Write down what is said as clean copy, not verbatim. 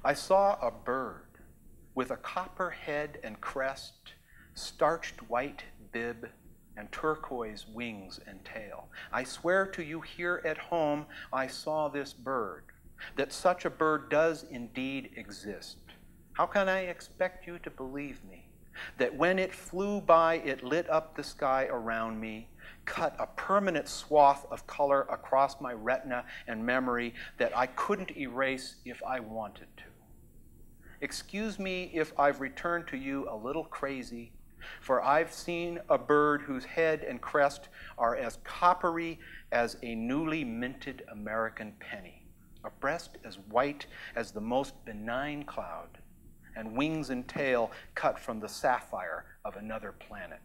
I saw a bird with a copper head and crest, starched white bib, and turquoise wings and tail. I swear to you here at home, I saw this bird, that such a bird does indeed exist. How can I expect you to believe me? That when it flew by, it lit up the sky around me, cut a permanent swath of color across my retina and memory that I couldn't erase if I wanted to. Excuse me if I've returned to you a little crazy, for I've seen a bird whose head and crest are as coppery as a newly minted American penny, a breast as white as the most benign cloud, and wings and tail cut from the sapphire of another planet.